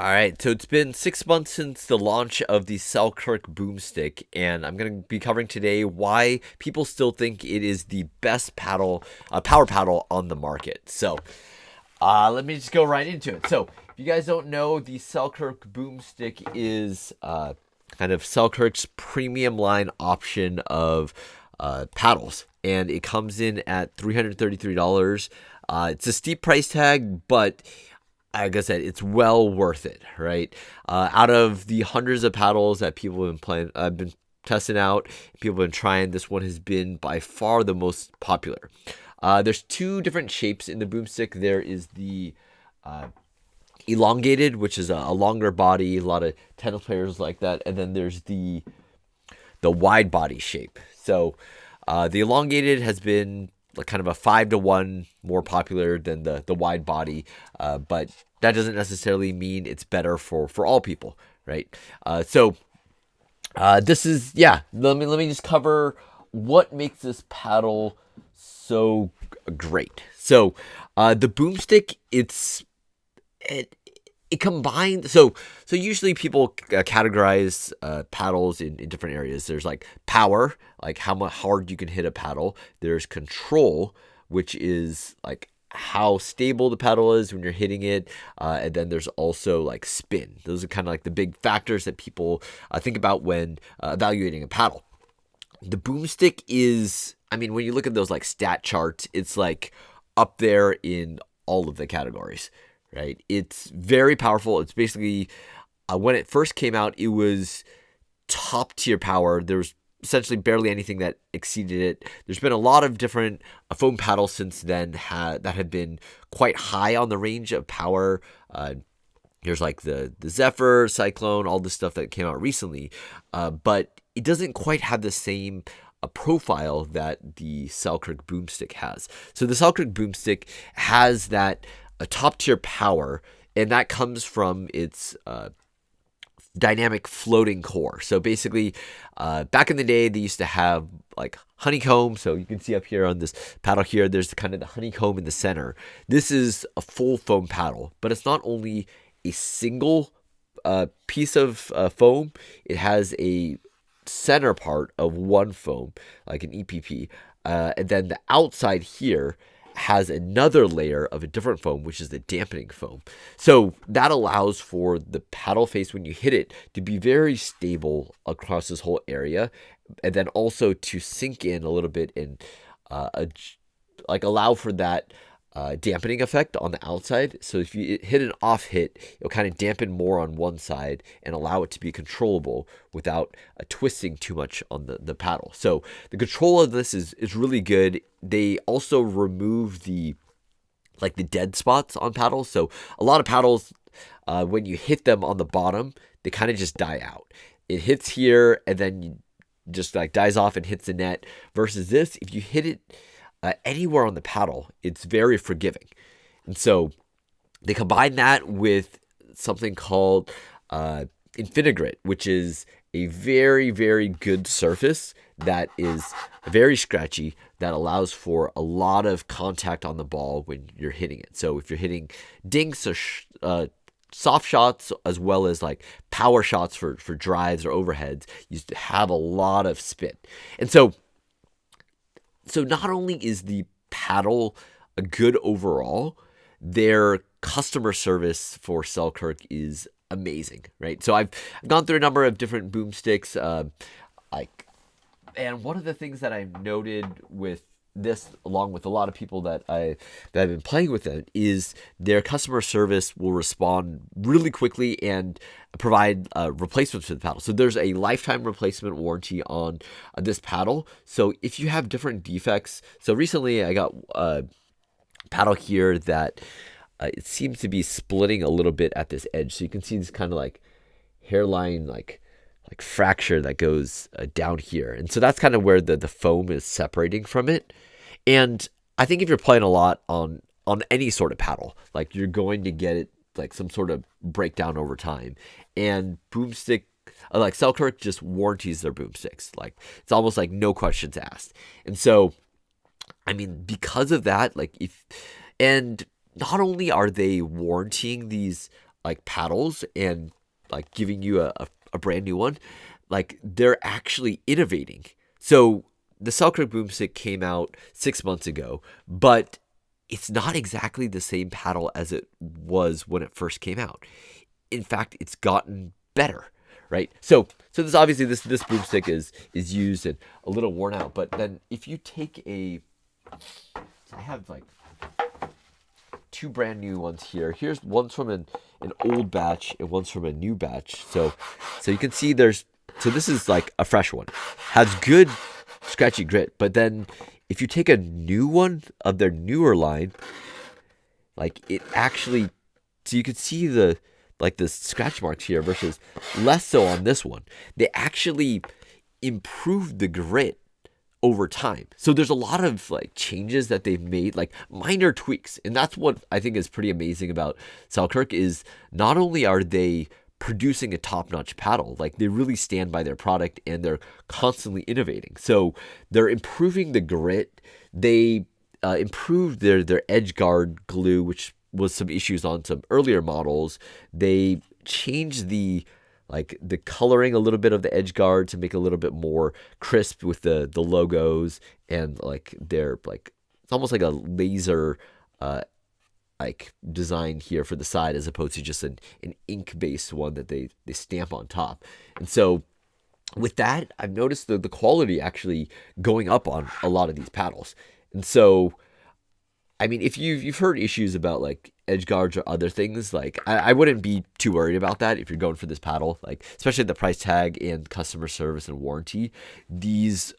All right, so it's been 6 months since the launch of the Selkirk Boomstik, and I'm going to be covering today why people still think it is the best power paddle on the market. Let me just go right into it. So, if you guys don't know, the Selkirk Boomstik is kind of Selkirk's premium line option of paddles, and it comes in at $333. It's a steep price tag, but like I said, it's well worth it, right? Out of the hundreds of paddles that people have been testing out, people have been trying, this one has been by far the most popular. There's two different shapes in the boomstick. There is the elongated, which is a longer body. A lot of tennis players like that, and then there's the wide body shape. So the elongated has been like kind of a 5-to-1 more popular than the wide body, but that doesn't necessarily mean it's better for all people, right? This is Let me just cover what makes this paddle so great. The boomstick, it combined. So usually people categorize paddles in different areas. There's like power, like how much hard you can hit a paddle. There's control, which is like how stable the paddle is when you're hitting it, and then there's also like spin. Those are kind of like the big factors that people think about when evaluating a paddle. The boomstick is, I mean, when you look at those like stat charts, it's like up there in all of the categories, right? It's very powerful. It's basically, when it first came out, it was top tier power. There's essentially barely anything that exceeded it. There's been a lot of different foam paddles since then that have been quite high on the range of power. There's like the Zephyr, Cyclone, all this stuff that came out recently, but it doesn't quite have the same profile that the Selkirk Boomstik has. So the Selkirk Boomstik has that top tier power, and that comes from its dynamic floating core. So basically, back in the day, they used to have like honeycomb. So you can see up here on this paddle here, there's kind of the honeycomb in the center. This is a full foam paddle, but it's not only a single piece of foam. It has a center part of one foam, like an EPP, and then the outside here has another layer of a different foam, which is the dampening foam. So that allows for the paddle face when you hit it to be very stable across this whole area, and then also to sink in a little bit and allow for that dampening effect on the outside. So if you hit an off hit, it'll kind of dampen more on one side and allow it to be controllable without twisting too much on the paddle. So the control of this is really good. They also remove the dead spots on paddles. So a lot of paddles, when you hit them on the bottom, they kind of just die out. It hits here and then just like dies off and hits the net. Versus this, if you hit it anywhere on the paddle, it's very forgiving. And so they combine that with something called Infinigrit, which is a very, very good surface that is very scratchy, that allows for a lot of contact on the ball when you're hitting it. So if you're hitting dinks or soft shots, as well as like power shots for drives or overheads, you have a lot of spin. And so not only is the paddle a good overall, their customer service for Selkirk is amazing, right? So I've gone through a number of different boomsticks, and one of the things that I've noted with this, along with a lot of people that I've been playing with it, is their customer service will respond really quickly and provide replacements for the paddle. So there's a lifetime replacement warranty on this paddle. So if you have different defects, so recently I got a paddle here that it seems to be splitting a little bit at this edge. So you can see this kind of like hairline, like fracture that goes down here. And so that's kind of where the foam is separating from it. And I think if you're playing a lot on any sort of paddle, like you're going to get it like some sort of breakdown over time. And boomstick, like Selkirk just warranties their boomsticks. Like it's almost like no questions asked. And so, I mean, because of that, and not only are they warranting these like paddles and like giving you a brand new one, like they're actually innovating. So the Selkirk Boomstik came out 6 months ago, but it's not exactly the same paddle as it was when it first came out. In fact, it's gotten better, right? So this obviously this boomstick is used and a little worn out, but then if you take I have like two brand new ones here. Here's one's from an old batch and one's from a new batch. So you can see this is like a fresh one. Has good scratchy grit, but then if you take a new one of their newer line, like it actually, so you can see the scratch marks here versus less so on this one. They actually improved the grit over time. So there's a lot of like changes that they've made, like minor tweaks. And that's what I think is pretty amazing about Selkirk is not only are they producing a top-notch paddle, like they really stand by their product and they're constantly innovating. So they're improving the grit. They improved their edge guard glue, which was some issues on some earlier models. They changed the coloring a little bit of the edge guard to make it a little bit more crisp with the logos, and like they're like it's almost like a laser like design here for the side as opposed to just an ink based one that they stamp on top. And so with that, I've noticed the quality actually going up on a lot of these paddles. And so I mean, if you've heard issues about like edge guards or other things, like I wouldn't be too worried about that if you're going for this paddle, like especially the price tag and customer service and warranty. These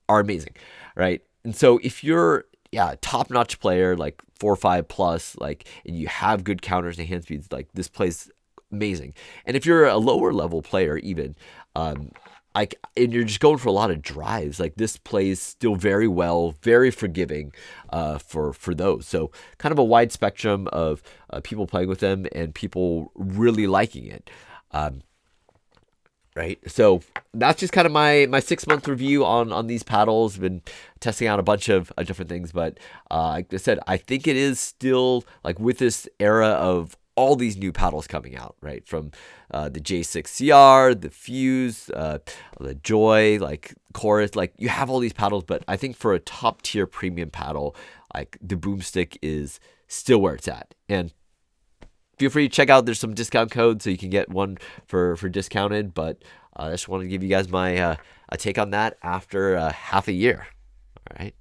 are amazing, right? And so if you're top-notch player, like 4 or 5 plus, like, and you have good counters and hand speeds, like this plays amazing. And if you're a lower level player, even like, and you're just going for a lot of drives, like this plays still very well, very forgiving for those. So kind of a wide spectrum of people playing with them and people really liking it. Right, so that's just kind of my 6 month review on these paddles. Been testing out a bunch of different things, but like I said, I think it is still like with this era of all these new paddles coming out, right? From the J6CR, the Fuse, the Joy, like Chorus, like you have all these paddles, but I think for a top tier premium paddle, like the Boomstik is still where it's at. And feel free to check out, there's some discount codes so you can get one for discounted, but I just wanted to give you guys my a take on that after half a year. All right.